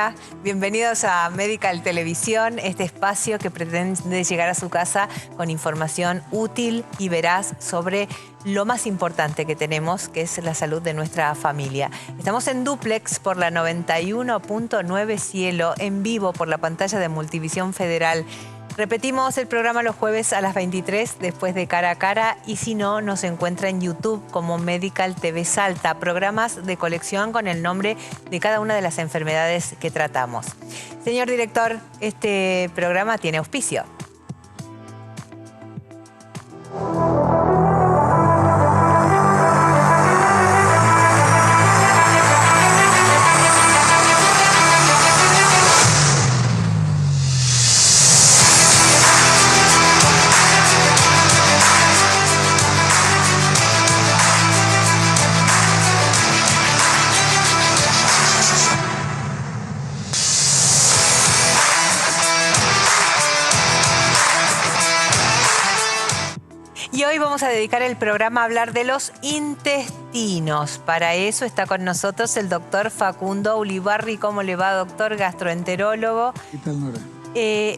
Hola, bienvenidos a Medical Televisión, este espacio que pretende llegar a su casa con información útil y veraz sobre lo más importante que tenemos, que es la salud de nuestra familia. Estamos en dúplex por la 91.9 Cielo, en vivo por la pantalla de Multivisión Federal. Repetimos el programa los jueves a las 23 después de Cara a Cara, y si no, nos encuentra en YouTube como Medical TV Salta, programas de colección con el nombre de cada una de las enfermedades que tratamos. Señor director, este programa tiene auspicio. Y hoy vamos a dedicar el programa a hablar de los intestinos. Para eso está con nosotros el doctor Facundo Ulibarri. ¿Cómo le va, doctor? Gastroenterólogo. ¿Qué tal, Nora?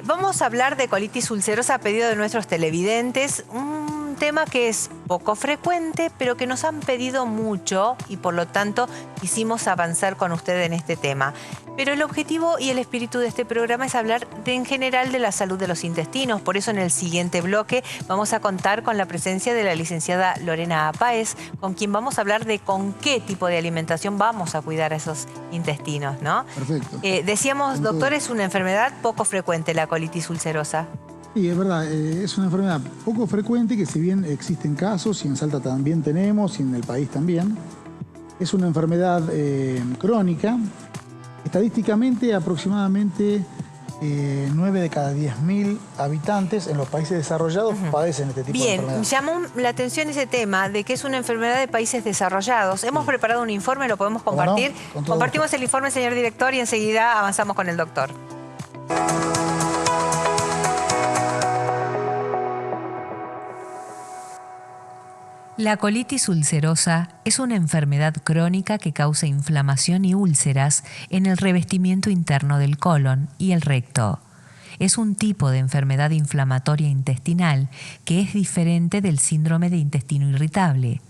Vamos a hablar de colitis ulcerosa a pedido de nuestros televidentes. Un tema que es poco frecuente, pero que nos han pedido mucho y por lo tanto quisimos avanzar con usted en este tema. Pero el objetivo y el espíritu de este programa es hablar en general de la salud de los intestinos. Por eso en el siguiente bloque vamos a contar con la presencia de la licenciada Lorena Páez, con quien vamos a hablar de con qué tipo de alimentación vamos a cuidar a esos intestinos, ¿no? Perfecto. Decíamos, doctor, es una enfermedad poco frecuente la colitis ulcerosa. Sí, es verdad, es una enfermedad poco frecuente que si bien existen casos, y en Salta también tenemos, y en el país también, es una enfermedad crónica. Estadísticamente, aproximadamente 9 de cada 10.000 habitantes en los países desarrollados padecen este tipo de enfermedad. Bien, llamó la atención ese tema de que es una enfermedad de países desarrollados. Hemos preparado un informe, ¿lo podemos compartir? No, compartimos el informe, señor director, y enseguida avanzamos con el doctor. La colitis ulcerosa es una enfermedad crónica que causa inflamación y úlceras en el revestimiento interno del colon y el recto. Es un tipo de enfermedad inflamatoria intestinal que es diferente del síndrome de intestino irritable.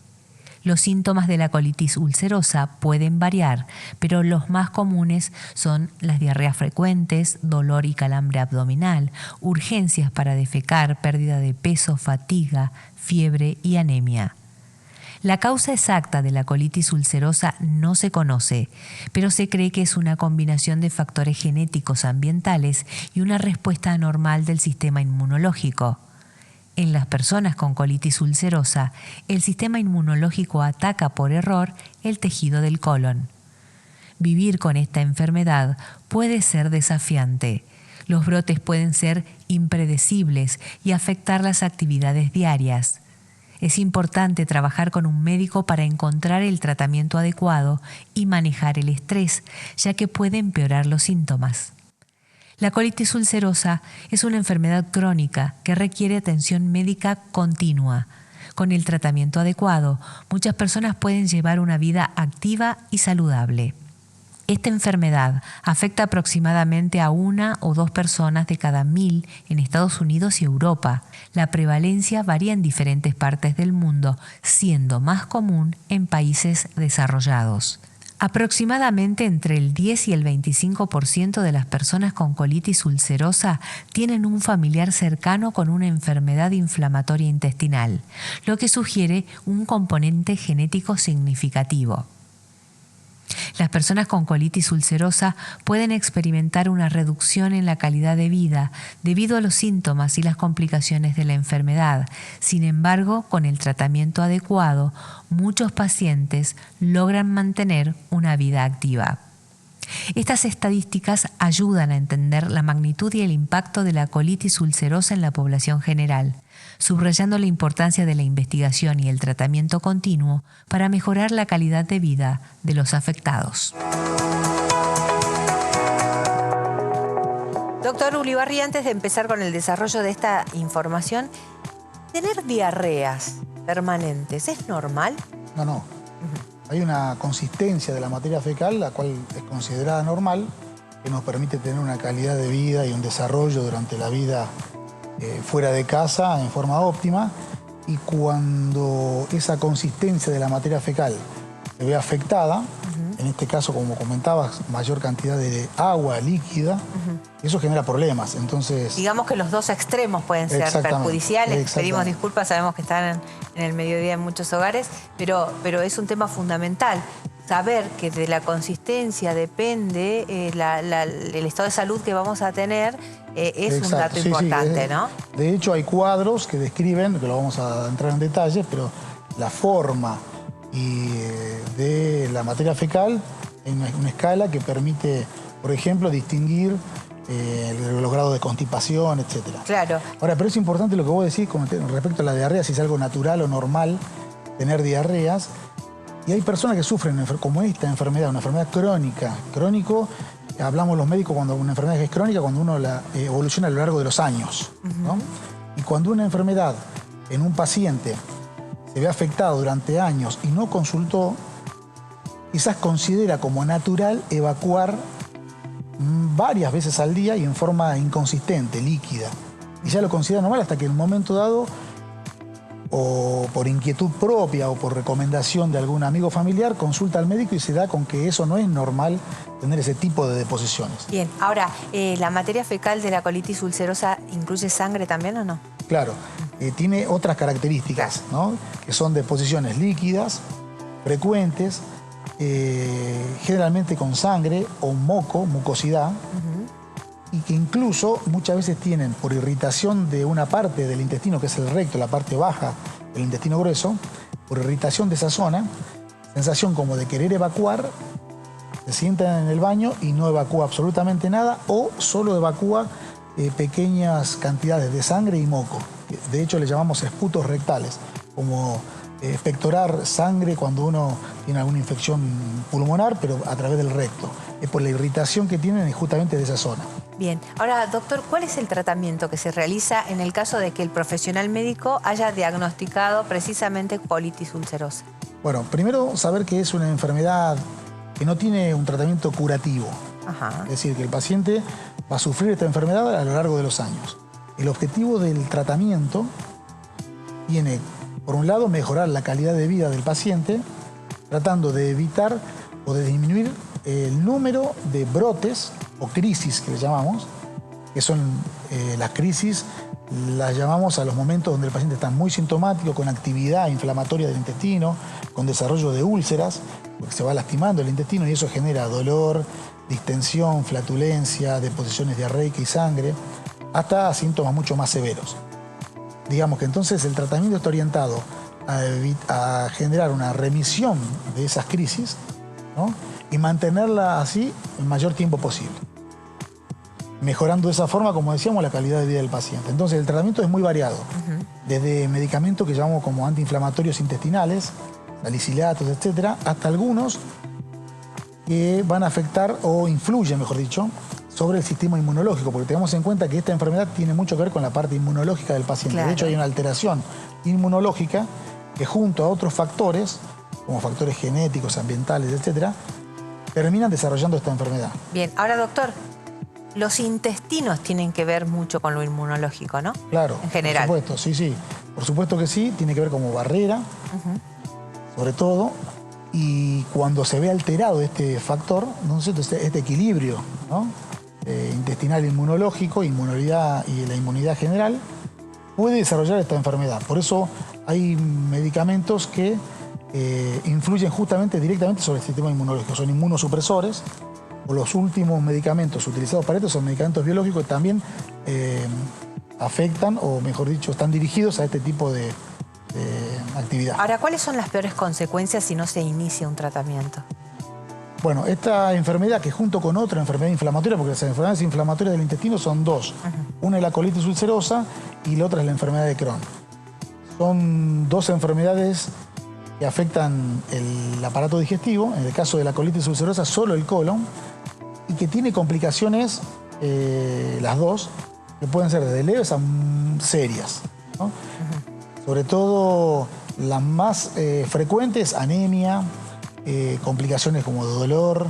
Los síntomas de la colitis ulcerosa pueden variar, pero los más comunes son las diarreas frecuentes, dolor y calambre abdominal, urgencias para defecar, pérdida de peso, fatiga, fiebre y anemia. La causa exacta de la colitis ulcerosa no se conoce, pero se cree que es una combinación de factores genéticos ambientales y una respuesta anormal del sistema inmunológico. En las personas con colitis ulcerosa, el sistema inmunológico ataca por error el tejido del colon. Vivir con esta enfermedad puede ser desafiante. Los brotes pueden ser impredecibles y afectar las actividades diarias. Es importante trabajar con un médico para encontrar el tratamiento adecuado y manejar el estrés, ya que puede empeorar los síntomas. La colitis ulcerosa es una enfermedad crónica que requiere atención médica continua. Con el tratamiento adecuado, muchas personas pueden llevar una vida activa y saludable. Esta enfermedad afecta aproximadamente a 1 o 2 personas de cada 1000 en Estados Unidos y Europa. La prevalencia varía en diferentes partes del mundo, siendo más común en países desarrollados. Aproximadamente entre el 10 y el 25% de las personas con colitis ulcerosa tienen un familiar cercano con una enfermedad inflamatoria intestinal, lo que sugiere un componente genético significativo. Las personas con colitis ulcerosa pueden experimentar una reducción en la calidad de vida debido a los síntomas y las complicaciones de la enfermedad. Sin embargo, con el tratamiento adecuado, muchos pacientes logran mantener una vida activa. Estas estadísticas ayudan a entender la magnitud y el impacto de la colitis ulcerosa en la población general, subrayando la importancia de la investigación y el tratamiento continuo para mejorar la calidad de vida de los afectados. Doctor Ulibarri, antes de empezar con el desarrollo de esta información, ¿tener diarreas permanentes es normal? No. Hay una consistencia de la materia fecal, la cual es considerada normal, que nos permite tener una calidad de vida y un desarrollo durante la vida fuera de casa en forma óptima. Y cuando esa consistencia de la materia fecal se ve afectada, en este caso, como comentabas, mayor cantidad de agua líquida, eso genera problemas. Entonces, digamos que los dos extremos pueden ser perjudiciales. Pedimos disculpas, sabemos que están en el mediodía en muchos hogares, pero es un tema fundamental. Saber que de la consistencia depende el estado de salud que vamos a tener es un dato importante, ¿no? De hecho, hay cuadros que describen, que lo vamos a entrar en detalle, pero la forma de la materia fecal en una escala que permite, por ejemplo, distinguir los grados de constipación, etc. Claro. Ahora, pero es importante lo que vos decís con respecto a la diarrea, si es algo natural o normal tener diarreas. Y hay personas que sufren como esta enfermedad, una enfermedad crónica. Crónico, hablamos los médicos cuando una enfermedad es crónica, cuando uno la evoluciona a lo largo de los años, ¿no? Y cuando una enfermedad en un paciente se ve afectado durante años y no consultó, quizás considera como natural evacuar varias veces al día y en forma inconsistente, líquida. Y ya lo considera normal hasta que en un momento dado, o por inquietud propia o por recomendación de algún amigo familiar, consulta al médico y se da con que eso no es normal tener ese tipo de deposiciones. Bien, ahora, ¿la materia fecal de la colitis ulcerosa incluye sangre también o no? Claro, tiene otras características, ¿no? Que son deposiciones líquidas, frecuentes, generalmente con sangre o moco, mucosidad, y que incluso muchas veces tienen, por irritación de una parte del intestino, que es el recto, la parte baja del intestino grueso, por irritación de esa zona, sensación como de querer evacuar, se sientan en el baño y no evacúa absolutamente nada, o solo evacúa pequeñas cantidades de sangre y moco. De hecho, le llamamos esputos rectales, como expectorar sangre cuando uno tiene alguna infección pulmonar, pero a través del recto. Es por la irritación que tienen justamente de esa zona. Bien. Ahora, doctor, ¿cuál es el tratamiento que se realiza en el caso de que el profesional médico haya diagnosticado precisamente colitis ulcerosa? Bueno, primero saber que es una enfermedad que no tiene un tratamiento curativo. Es decir, que el paciente va a sufrir esta enfermedad a lo largo de los años. El objetivo del tratamiento tiene, por un lado, mejorar la calidad de vida del paciente, tratando de evitar o de disminuir el número de brotes o crisis que le llamamos, que son las crisis, las llamamos a los momentos donde el paciente está muy sintomático, con actividad inflamatoria del intestino, con desarrollo de úlceras, porque se va lastimando el intestino y eso genera dolor, distensión, flatulencia, deposiciones diarreicas y sangre, hasta síntomas mucho más severos. Digamos que entonces el tratamiento está orientado a generar una remisión de esas crisis, ¿no? Y mantenerla así el mayor tiempo posible, mejorando de esa forma, como decíamos, la calidad de vida del paciente. Entonces el tratamiento es muy variado, desde medicamentos que llamamos como antiinflamatorios intestinales, salicilatos, etcétera, hasta algunos que van a afectar o influyen, mejor dicho, sobre el sistema inmunológico, porque tenemos en cuenta que esta enfermedad tiene mucho que ver con la parte inmunológica del paciente. Claro. De hecho, hay una alteración inmunológica que, junto a otros factores, como factores genéticos, ambientales, etcétera, terminan desarrollando esta enfermedad. Bien, ahora, doctor, los intestinos tienen que ver mucho con lo inmunológico, ¿no? Claro, en general. Por supuesto, sí. Por supuesto que sí, tiene que ver como barrera, sobre todo, y cuando se ve alterado este factor, entonces este equilibrio, ¿no? Intestinal inmunológico, inmunidad y la inmunidad general, puede desarrollar esta enfermedad. Por eso hay medicamentos que influyen justamente directamente sobre el sistema inmunológico. Son inmunosupresores, o los últimos medicamentos utilizados para esto son medicamentos biológicos que también afectan, o mejor dicho, están dirigidos a este tipo de actividad. Ahora, ¿cuáles son las peores consecuencias si no se inicia un tratamiento? Bueno, esta enfermedad, que junto con otra enfermedad inflamatoria, porque las enfermedades inflamatorias del intestino son dos. Una es la colitis ulcerosa y la otra es la enfermedad de Crohn. Son dos enfermedades que afectan el aparato digestivo, en el caso de la colitis ulcerosa solo el colon, y que tiene complicaciones, las dos, que pueden ser desde leves a serias, ¿no? Sobre todo las más frecuentes, anemia, complicaciones como dolor,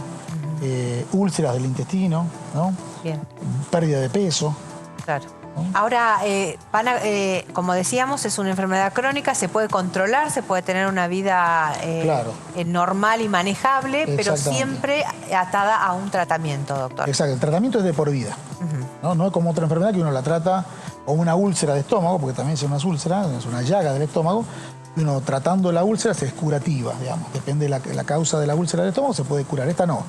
úlceras del intestino, ¿no? Bien. Pérdida de peso. Claro. Ahora, como decíamos, es una enfermedad crónica, se puede controlar, se puede tener una vida normal y manejable, pero siempre atada a un tratamiento, doctor. Exacto, el tratamiento es de por vida. ¿No? No es como otra enfermedad que uno la trata, o una úlcera de estómago, porque también es una úlcera, es una llaga del estómago, y uno tratando la úlcera es curativa, digamos. Depende de la causa de la úlcera del estómago, se puede curar. Esta no.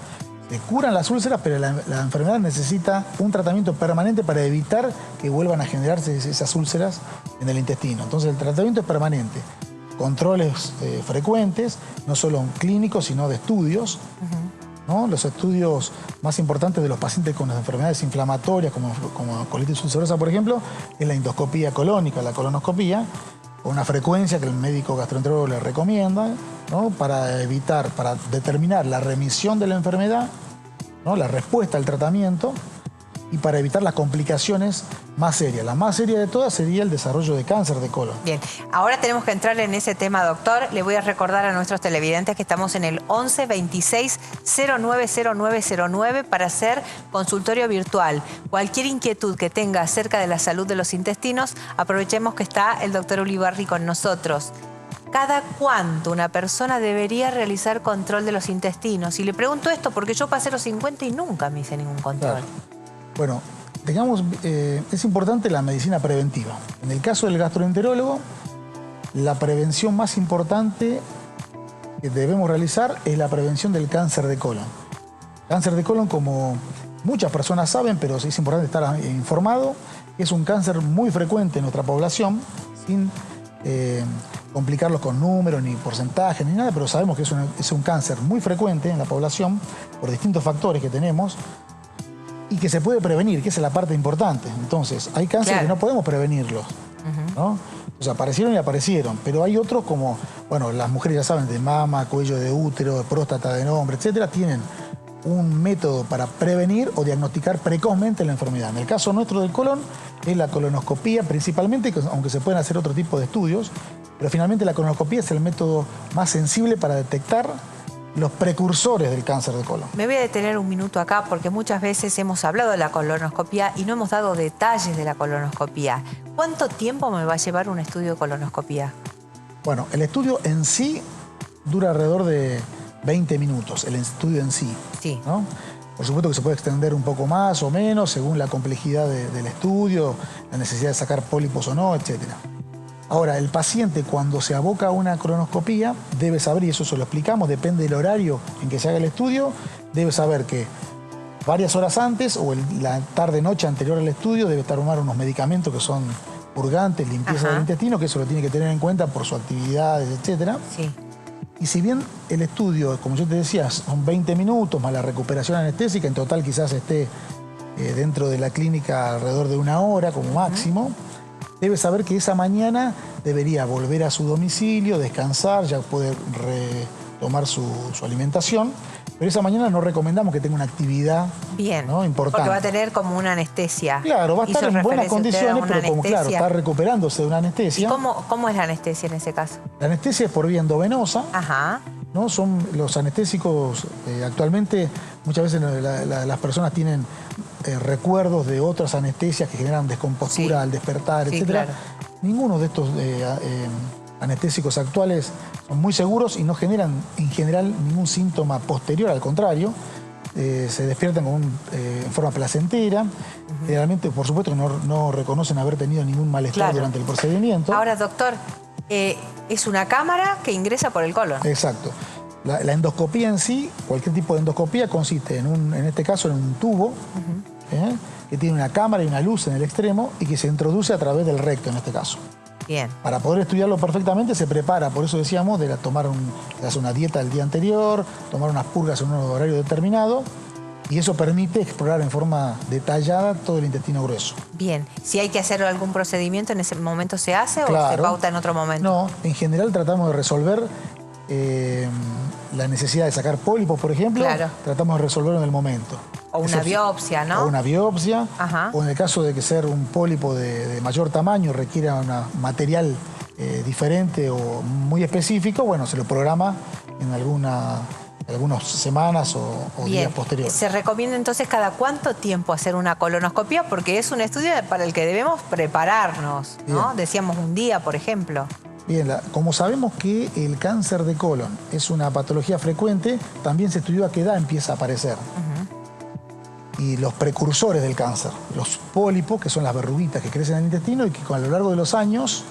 Se curan las úlceras, pero la enfermedad necesita un tratamiento permanente para evitar que vuelvan a generarse esas úlceras en el intestino. Entonces el tratamiento es permanente. Controles frecuentes, no solo clínicos, sino de estudios. ¿No? Los estudios más importantes de los pacientes con las enfermedades inflamatorias, como colitis ulcerosa, por ejemplo, es la endoscopía colónica, la colonoscopía, con una frecuencia que el médico gastroenterólogo le recomienda, ¿no? Para determinar la remisión de la enfermedad, ¿no? La respuesta al tratamiento, y para evitar las complicaciones más serias. La más seria de todas sería el desarrollo de cáncer de colon. Bien, ahora tenemos que entrar en ese tema, doctor. Le voy a recordar a nuestros televidentes que estamos en el 11 26 090909 para hacer consultorio virtual. Cualquier inquietud que tenga acerca de la salud de los intestinos, aprovechemos que está el doctor Ulibarri con nosotros. ¿Cada cuánto una persona debería realizar control de los intestinos? Y le pregunto esto porque yo pasé los 50 y nunca me hice ningún control. Claro. Bueno, es importante la medicina preventiva. En el caso del gastroenterólogo, la prevención más importante que debemos realizar es la prevención del cáncer de colon. Cáncer de colon, como muchas personas saben, pero es importante estar informado, es un cáncer muy frecuente en nuestra población, sin complicarlos con números, ni porcentajes, ni nada, pero sabemos que es un cáncer muy frecuente en la población por distintos factores que tenemos, y que se puede prevenir, que esa es la parte importante. Entonces, hay cánceres que no podemos prevenirlos, ¿no? O sea, aparecieron y aparecieron, pero hay otros como, bueno, las mujeres ya saben, de mama, cuello de útero, de próstata de hombre, etcétera, tienen un método para prevenir o diagnosticar precozmente la enfermedad. En el caso nuestro del colon, es la colonoscopía principalmente, aunque se pueden hacer otro tipo de estudios, pero finalmente la colonoscopía es el método más sensible para detectar los precursores del cáncer de colon. Me voy a detener un minuto acá porque muchas veces hemos hablado de la colonoscopía y no hemos dado detalles de la colonoscopía. ¿Cuánto tiempo me va a llevar un estudio de colonoscopía? Bueno, el estudio en sí dura alrededor de 20 minutos, el estudio en sí. Sí. ¿No? Por supuesto que se puede extender un poco más o menos según la complejidad del estudio, la necesidad de sacar pólipos o no, etcétera. Ahora, el paciente cuando se aboca a una colonoscopía debe saber, y eso se lo explicamos, depende del horario en que se haga el estudio, debe saber que varias horas antes o la tarde-noche anterior al estudio debe tomar unos medicamentos que son purgantes, limpieza del intestino, que eso lo tiene que tener en cuenta por sus actividades, etc. Sí. Y si bien el estudio, como yo te decía, son 20 minutos más la recuperación anestésica, en total quizás esté dentro de la clínica alrededor de 1 hora como máximo, debe saber que esa mañana debería volver a su domicilio, descansar, ya poder retomar su alimentación. Pero esa mañana no recomendamos que tenga una actividad importante. Porque va a tener como una anestesia. Claro, va a estar en buenas condiciones, pero como está recuperándose de una anestesia. ¿Y cómo es la anestesia en ese caso? La anestesia es por vía endovenosa. ¿No? Son los anestésicos, actualmente muchas veces las personas tienen recuerdos de otras anestesias que generan descompostura al despertar, etc. Claro. Ninguno de estos anestésicos actuales son muy seguros y no generan en general ningún síntoma posterior, al contrario, se despiertan en forma placentera. Generalmente, por supuesto, que no reconocen haber tenido ningún malestar durante el procedimiento. Ahora, doctor, es una cámara que ingresa por el colon. Exacto. La endoscopía en sí, cualquier tipo de endoscopía, consiste en este caso en un tubo que tiene una cámara y una luz en el extremo y que se introduce a través del recto en este caso. Bien. Para poder estudiarlo perfectamente se prepara, por eso decíamos, de tomar una dieta el día anterior, tomar unas purgas en un horario determinado, y eso permite explorar en forma detallada todo el intestino grueso. Bien. Si hay que hacer algún procedimiento, ¿en ese momento se hace o se pauta en otro momento? No, en general tratamos de resolver la necesidad de sacar pólipos, por ejemplo, tratamos de resolverlo en el momento. O una biopsia, ¿no? O una biopsia, o en el caso de que ser un pólipo de mayor tamaño requiera un material diferente o muy específico, bueno, se lo programa en alguna algunas semanas o Bien. días posteriores. ¿Se recomienda entonces cada cuánto tiempo hacer una colonoscopia? Porque es un estudio para el que debemos prepararnos, ¿no? Bien. Decíamos un día, por ejemplo. Bien, como sabemos que el cáncer de colon es una patología frecuente, también se estudió a qué edad empieza a aparecer. Y los precursores del cáncer, los pólipos, que son las verruguitas que crecen en el intestino y que a lo largo de los años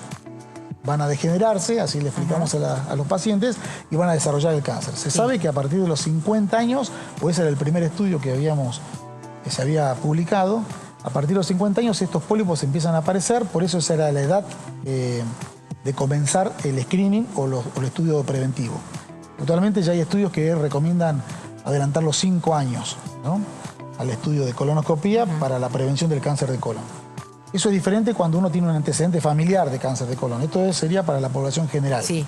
van a degenerarse, así le explicamos a los pacientes, y van a desarrollar el cáncer. Se sabe que a partir de los 50 años, pues ese era el primer estudio que se había publicado, a partir de los 50 años estos pólipos empiezan a aparecer, por eso esa era la edad de comenzar el screening o el estudio preventivo. Actualmente ya hay estudios que recomiendan adelantar los 5 años, ¿no?, al estudio de colonoscopía para la prevención del cáncer de colon. Eso es diferente cuando uno tiene un antecedente familiar de cáncer de colon. Esto sería para la población general. Sí.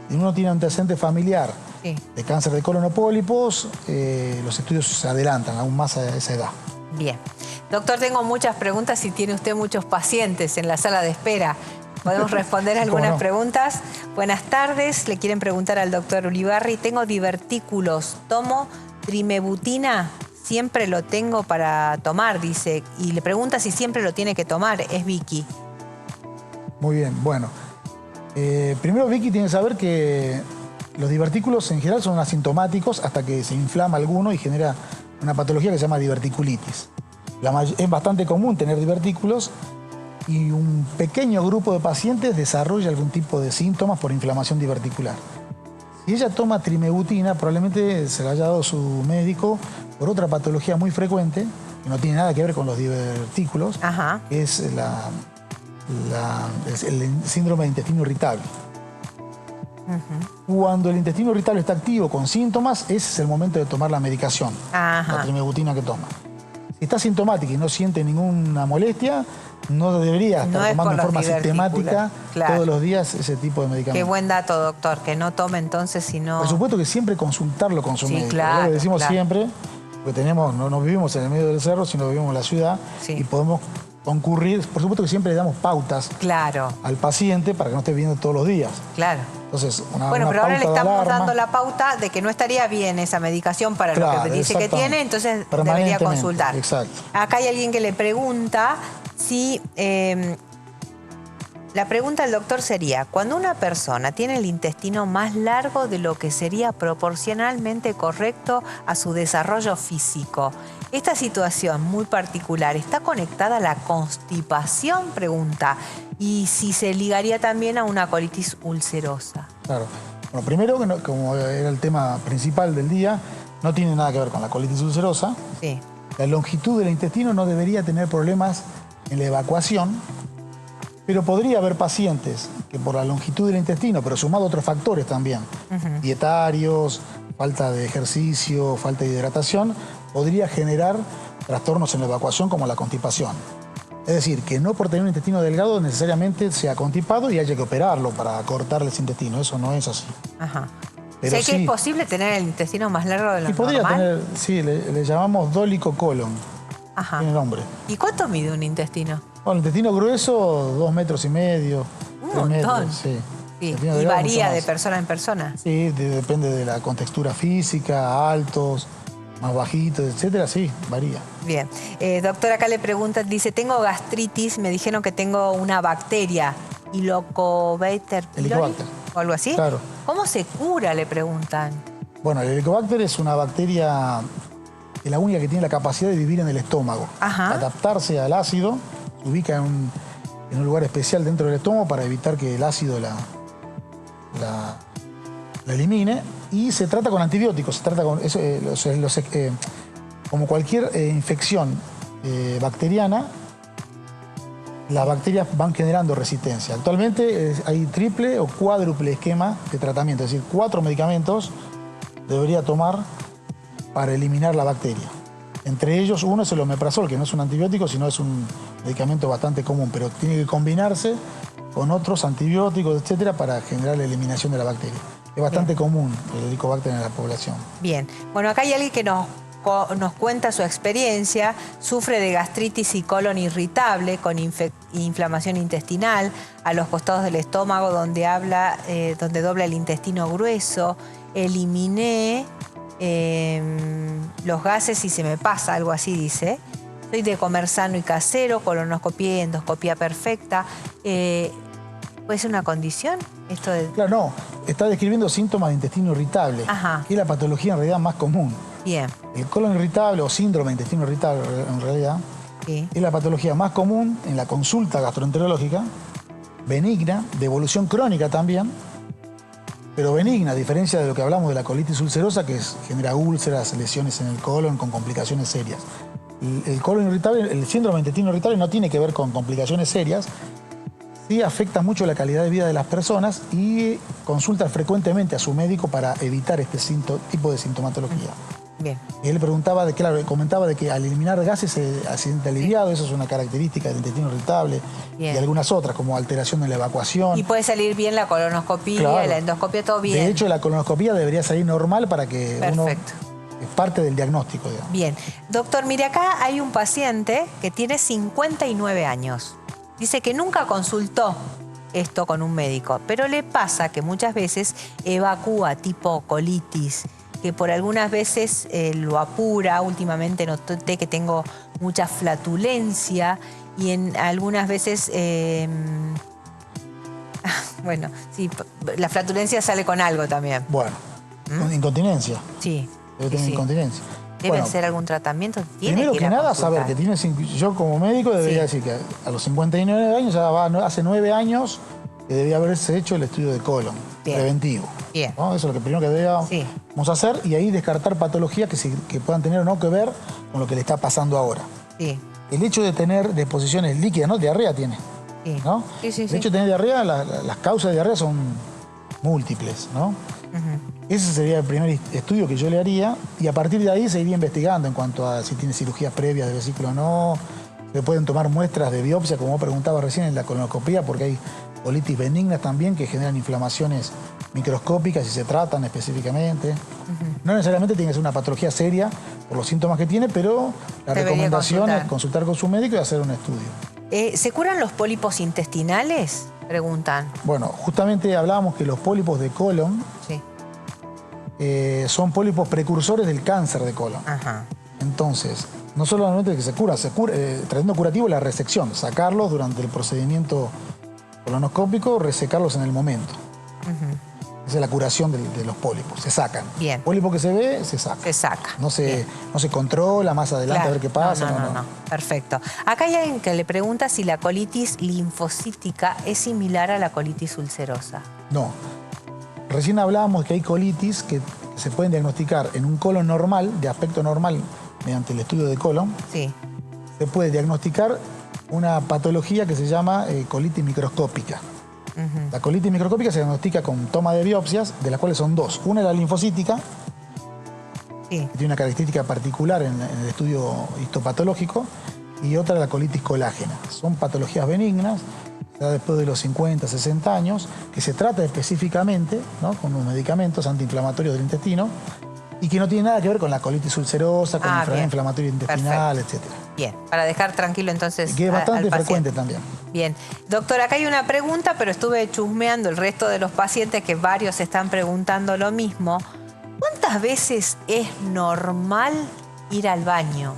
Si uno tiene un antecedente familiar de cáncer de colon o pólipos, los estudios se adelantan aún más a esa edad. Bien. Doctor, tengo muchas preguntas y tiene usted muchos pacientes en la sala de espera. ¿Podemos responder algunas preguntas? Buenas tardes. Le quieren preguntar al doctor Ulibarri. Tengo divertículos. ¿Tomo trimebutina? Siempre lo tengo para tomar, dice. Y le pregunta si siempre lo tiene que tomar. Es Vicky. Muy bien, bueno. Primero Vicky tiene que saber que los divertículos en general son asintomáticos hasta que se inflama alguno y genera una patología que se llama diverticulitis. Es bastante común tener divertículos y un pequeño grupo de pacientes desarrolla algún tipo de síntomas por inflamación diverticular. Si ella toma trimebutina, probablemente se la haya dado su médico por otra patología muy frecuente, que no tiene nada que ver con los divertículos, que es el síndrome de intestino irritable. Cuando el intestino irritable está activo con síntomas, ese es el momento de tomar la medicación, la trimebutina que toma. Si está sintomática y no siente ninguna molestia, no debería estar tomando en forma sistemática todos los días ese tipo de medicamentos. Qué buen dato, doctor, que no tome entonces si no... Por supuesto que siempre consultarlo con su médico. Claro, lo decimos siempre, porque no vivimos en el medio del cerro, sino vivimos en la ciudad y podemos concurrir. Por supuesto que siempre le damos pautas al paciente para que no esté viendo todos los días. Claro. Entonces, bueno, pero ahora le estamos dando la pauta de que no estaría bien esa medicación para lo que dice que tiene, entonces debería consultar. Exacto. Acá hay alguien que le pregunta si... la pregunta del doctor sería, cuando una persona tiene el intestino más largo de lo que sería proporcionalmente correcto a su desarrollo físico, ¿esta situación muy particular está conectada a la constipación? Pregunta. Y si se ligaría también a una colitis ulcerosa. Claro. Bueno, primero, como era el tema principal del día, no tiene nada que ver con la colitis ulcerosa. Sí. La longitud del intestino no debería tener problemas en la evacuación, pero podría haber pacientes que por la longitud del intestino, pero sumado a otros factores también, dietarios, falta de ejercicio, falta de hidratación, podría generar trastornos en la evacuación como la constipación. Es decir, que no por tener un intestino delgado necesariamente sea constipado y haya que operarlo para cortarle ese intestino. Eso no es así. Pero ¿sé que es posible tener el intestino más largo de lo normal? Podría tener, sí, le llamamos dólico colon. Tiene nombre. ¿Y cuánto mide un intestino? Bueno, el intestino grueso, 2,5 metros. Un montón. Metros, sí. Y varía de persona en persona. Sí, depende de la contextura física, altos, más bajitos, etcétera, sí, varía. Bien. Doctor, acá le preguntan, dice, tengo gastritis, me dijeron que tengo una bacteria, Helicobacter pylori, o algo así. Claro. ¿Cómo se cura?, le preguntan. Bueno, el Helicobacter es una bacteria, es la única que tiene la capacidad de vivir en el estómago. Adaptarse al ácido, se ubica en un lugar especial dentro del estómago para evitar que el ácido la elimine, y se trata con antibióticos, se trata con como cualquier infección bacteriana, las bacterias van generando resistencia. Actualmente hay triple o cuádruple esquema de tratamiento, es decir, 4 medicamentos debería tomar para eliminar la bacteria. Entre ellos, uno es el omeprazol, que no es un antibiótico, sino es un medicamento bastante común, pero tiene que combinarse con otros antibióticos, etcétera, para generar la eliminación de la bacteria. Es bastante común el Helicobacter en la población. Bien. Bueno, acá hay alguien que nos cuenta su experiencia. Sufre de gastritis y colon irritable con inflamación intestinal a los costados del estómago donde dobla el intestino grueso. Eliminé los gases si se me pasa, algo así dice. Soy de comer sano y casero, colonoscopia y endoscopia perfecta. ¿Puede ser una condición esto de...? Claro, no. Está describiendo síntomas de intestino irritable, Ajá. que es la patología en realidad más común. Bien. El colon irritable o síndrome de intestino irritable en realidad Sí. es la patología más común en la consulta gastroenterológica, benigna, de evolución crónica también, pero benigna, a diferencia de lo que hablamos de la colitis ulcerosa, que genera úlceras, lesiones en el colon con complicaciones serias. El colon irritable, el síndrome de intestino irritable no tiene que ver con complicaciones serias, sí afecta mucho la calidad de vida de las personas y consulta frecuentemente a su médico para evitar este tipo de sintomatología. Bien. Él preguntaba, claro, comentaba de que al eliminar gases se siente aliviado, eso es una característica del intestino irritable. Bien. Y algunas otras, como alteración en la evacuación. Y puede salir bien la colonoscopia, Claro. la endoscopia, todo bien. De hecho, la colonoscopia debería salir normal para que uno... Perfecto. Es parte del diagnóstico, digamos. Bien. Doctor, mire, acá hay un paciente que tiene 59 años. Dice que nunca consultó esto con un médico, pero le pasa que muchas veces evacúa tipo colitis, que por algunas veces lo apura. Últimamente noté que tengo mucha flatulencia y en algunas veces... bueno, sí, la flatulencia sale con algo también. Bueno, con incontinencia. Sí. Debe tener sí. incontinencia. ¿Debe Bueno, hacer algún tratamiento? ¿Tiene primero ir que a nada, consultar? saber que tiene... Yo como médico debería decir que a los 59 años, ya va, hace 9 años, que debía haberse hecho el estudio de colon Bien. preventivo. Bien. ¿No? Eso es lo que primero que debíamos hacer y ahí descartar patologías que puedan tener o no que ver con lo que le está pasando ahora. Sí. El hecho de tener deposiciones líquidas, ¿no? Diarrea tiene, Sí. ¿no? Sí, sí, el sí. hecho de tener diarrea, las causas de diarrea son múltiples, ¿no? Ese sería el primer estudio que yo le haría y a partir de ahí se iría investigando en cuanto a si tiene cirugías previas de vesícula o no. Se pueden tomar muestras de biopsia, como preguntaba recién, en la colonoscopia, porque hay colitis benignas también que generan inflamaciones microscópicas y se tratan específicamente. No necesariamente tiene que ser una patología seria por los síntomas que tiene, pero la Debería recomendación consultar. es consultar con su médico y hacer un estudio. ¿Se curan los pólipos intestinales? Preguntan. Bueno, justamente hablábamos que los pólipos de colon Sí. son pólipos precursores del cáncer de colon. Ajá. Entonces, no solamente que se cura, tratamiento curativo la resección, sacarlos durante el procedimiento colonoscópico, resecarlos en el momento. Esa es la curación de los pólipos, se sacan. Bien. Pólipo que se ve, se saca. Se saca. No se controla más adelante Claro. a ver qué pasa. No. Perfecto. Acá hay alguien que le pregunta si la colitis linfocítica es similar a la colitis ulcerosa. No. Recién hablábamos que hay colitis que se pueden diagnosticar en un colon normal, de aspecto normal, mediante el estudio de colon. Sí. Se puede diagnosticar una patología que se llama colitis microscópica. La colitis microscópica se diagnostica con toma de biopsias, de las cuales son dos. Una es la linfocítica, Sí. que tiene una característica particular en el estudio histopatológico, y otra es la colitis colágena. Son patologías benignas, ya después de los 50, 60 años, que se trata específicamente, ¿no?, con los medicamentos antiinflamatorios del intestino, y que no tiene nada que ver con la colitis ulcerosa, con enfermedad bien. inflamatoria intestinal, etc. Bien, para dejar tranquilo entonces Y que es bastante al paciente. frecuente también. Bien. Doctor, acá hay una pregunta, pero estuve chusmeando el resto de los pacientes, que varios están preguntando lo mismo. ¿Cuántas veces es normal ir al baño?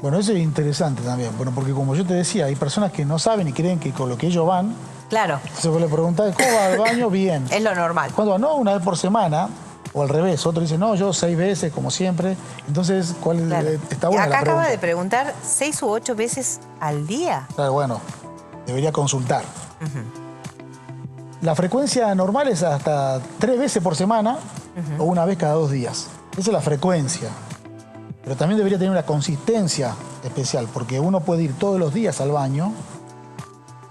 Bueno, eso es interesante también, bueno, porque como yo te decía, hay personas que no saben y creen que con lo que ellos van, Claro, entonces vos le preguntás, ¿cómo va al baño? Bien. es lo normal. Cuando no, una vez por semana, o al revés, otro dice, no, yo 6 veces, como siempre. Entonces, ¿cuál Claro. está buena Acá la acaba pregunta? de preguntar 6 u 8 veces al día. Claro, bueno, debería consultar. La frecuencia normal es hasta 3 veces por semana o una vez cada 2 días. Esa es la frecuencia. Pero también debería tener una consistencia especial, porque uno puede ir todos los días al baño,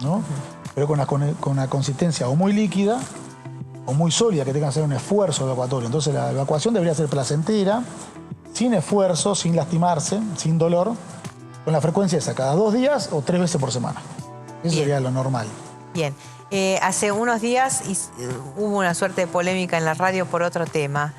¿no? Pero con una consistencia o muy líquida o muy sólida, que tenga que hacer un esfuerzo evacuatorio. Entonces la evacuación debería ser placentera, sin esfuerzo, sin lastimarse, sin dolor, con la frecuencia esa, cada 2 días o 3 veces por semana. Eso Bien. sería lo normal. Bien. Hace unos días hubo una suerte de polémica en la radio por otro tema,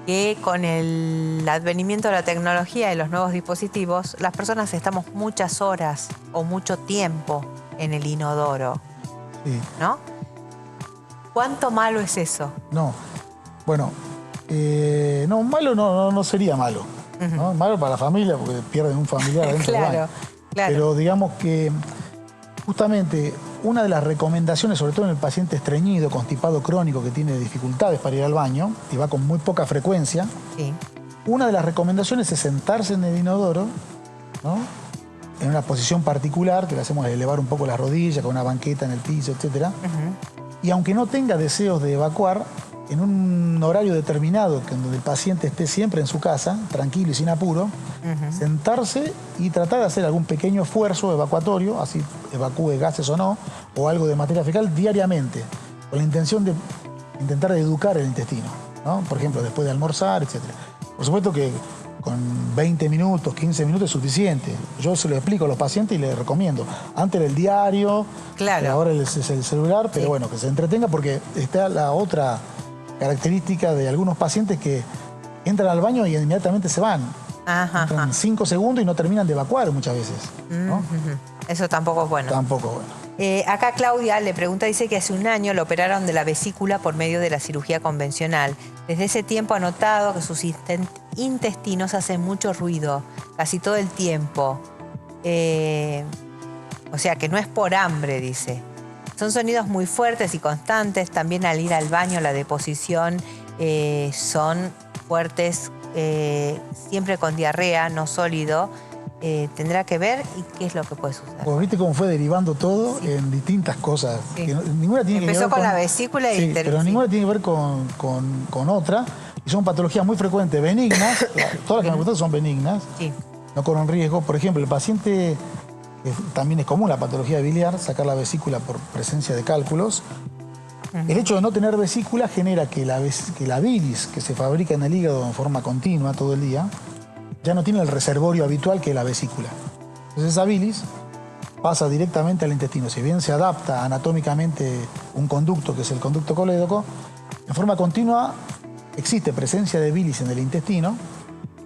que con el advenimiento de la tecnología y los nuevos dispositivos, las personas estamos muchas horas o mucho tiempo en el inodoro, Sí. ¿no? ¿Cuánto malo es eso? No. Bueno, No, malo no sería malo. ¿no? Malo para la familia porque pierden un familiar dentro del baño. Claro. Pero digamos que justamente una de las recomendaciones, sobre todo en el paciente estreñido, constipado crónico que tiene dificultades para ir al baño y va con muy poca frecuencia, Sí. una de las recomendaciones es sentarse en el inodoro, ¿no? En una posición particular, que le hacemos elevar un poco las rodillas, con una banqueta en el piso, etc. Y aunque no tenga deseos de evacuar, en un horario determinado, donde el paciente esté siempre en su casa, tranquilo y sin apuro, sentarse y tratar de hacer algún pequeño esfuerzo evacuatorio, así evacúe gases o no, o algo de materia fecal diariamente, con la intención de intentar educar el intestino, ¿no? Por ejemplo, después de almorzar, etc. Por supuesto que con 20 minutos, 15 minutos es suficiente. Yo se lo explico a los pacientes y les recomiendo. Antes era el diario, Claro. ahora es el celular, pero bueno, que se entretenga porque está la otra característica de algunos pacientes que entran al baño y inmediatamente se van. Entran 5 segundos y no terminan de evacuar muchas veces, ¿no? Eso tampoco es bueno. Tampoco bueno. Acá Claudia le pregunta, dice que hace un año lo operaron de la vesícula por medio de la cirugía convencional. Desde ese tiempo ha notado que sus intestinos hacen mucho ruido, casi todo el tiempo. O sea que no es por hambre, dice. Son sonidos muy fuertes y constantes. También al ir al baño, la deposición son fuertes, siempre con diarrea, no sólido. Tendrá que ver y qué es lo que puede suceder. Pues viste cómo fue derivando todo en distintas cosas. Sí. Que ninguna tiene Empezó que ver con la vesícula y pero ninguna tiene que ver con otra. Y son patologías muy frecuentes, benignas. Todas las que me gustan son benignas. Sí. No corren riesgo. Por ejemplo, el paciente, también es común la patología biliar, sacar la vesícula por presencia de cálculos. El hecho de no tener vesícula genera que la bilis que se fabrica en el hígado en forma continua todo el día, ya no tiene el reservorio habitual que es la vesícula. Entonces esa bilis pasa directamente al intestino. Si bien se adapta anatómicamente un conducto, que es el conducto colédoco, en forma continua existe presencia de bilis en el intestino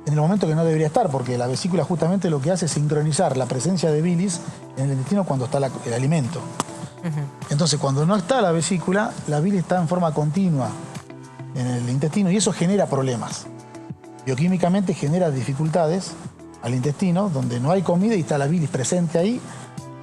en el momento que no debería estar, porque la vesícula justamente lo que hace es sincronizar la presencia de bilis en el intestino cuando está el alimento. Entonces, cuando no está la vesícula, la bilis está en forma continua en el intestino y eso genera problemas. Bioquímicamente genera dificultades al intestino, donde no hay comida y está la bilis presente ahí,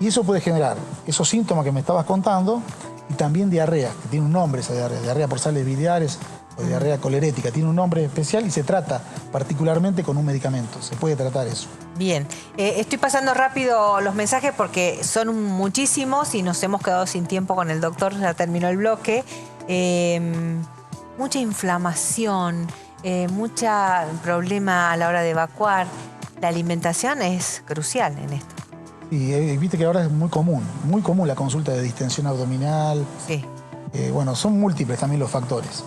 y eso puede generar esos síntomas que me estabas contando y también diarrea, que tiene un nombre esa diarrea por sales biliares o diarrea colerética, tiene un nombre especial y se trata particularmente con un medicamento, se puede tratar eso. Bien, estoy pasando rápido los mensajes porque son muchísimos y nos hemos quedado sin tiempo con el doctor, ya terminó el bloque. Mucha inflamación, mucho problema a la hora de evacuar. La alimentación es crucial en esto. Y viste que ahora es muy común la consulta de distensión abdominal. Sí. Bueno, son múltiples también los factores.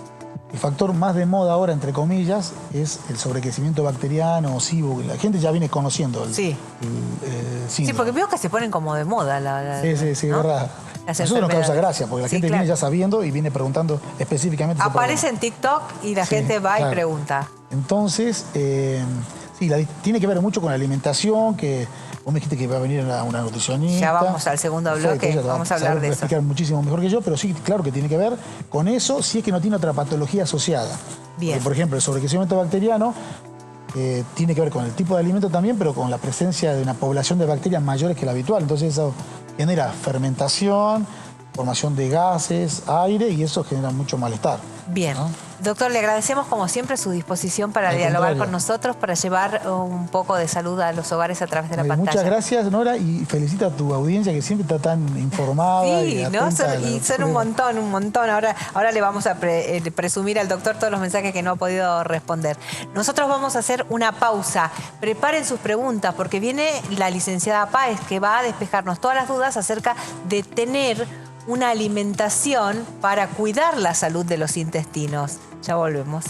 El factor más de moda ahora, entre comillas, es el sobrecrecimiento bacteriano o SIBO. La gente ya viene conociendo el síndrome. Sí, porque veo que se ponen como de moda. Sí, ¿no? verdad. Las Eso nos causa enfermedades. gracia, porque la gente viene ya sabiendo y viene preguntando específicamente. Aparece en TikTok y la gente va y pregunta. Entonces, sí, tiene que ver mucho con la alimentación, que vos me dijiste que va a venir una nutricionista. Ya vamos al segundo bloque, vamos a hablar de eso. Va a explicar muchísimo mejor que yo, pero sí, claro que tiene que ver con eso si es que no tiene otra patología asociada. Bien. Porque, por ejemplo, el sobrecrecimiento bacteriano tiene que ver con el tipo de alimento también, pero con la presencia de una población de bacterias mayores que la habitual. Entonces eso genera fermentación, formación de gases, aire, y eso genera mucho malestar. Bien. ¿No? Doctor, le agradecemos como siempre su disposición para dialogar con nosotros, para llevar un poco de salud a los hogares a través de la pantalla. Muchas gracias, Nora, y felicita a tu audiencia que siempre está tan informada. Sí, ¿no? Son un montón. Ahora le vamos a presumir al doctor todos los mensajes que no ha podido responder. Nosotros vamos a hacer una pausa. Preparen sus preguntas porque viene la licenciada Páez que va a despejarnos todas las dudas acerca de tener una alimentación para cuidar la salud de los intestinos. Ya volvemos.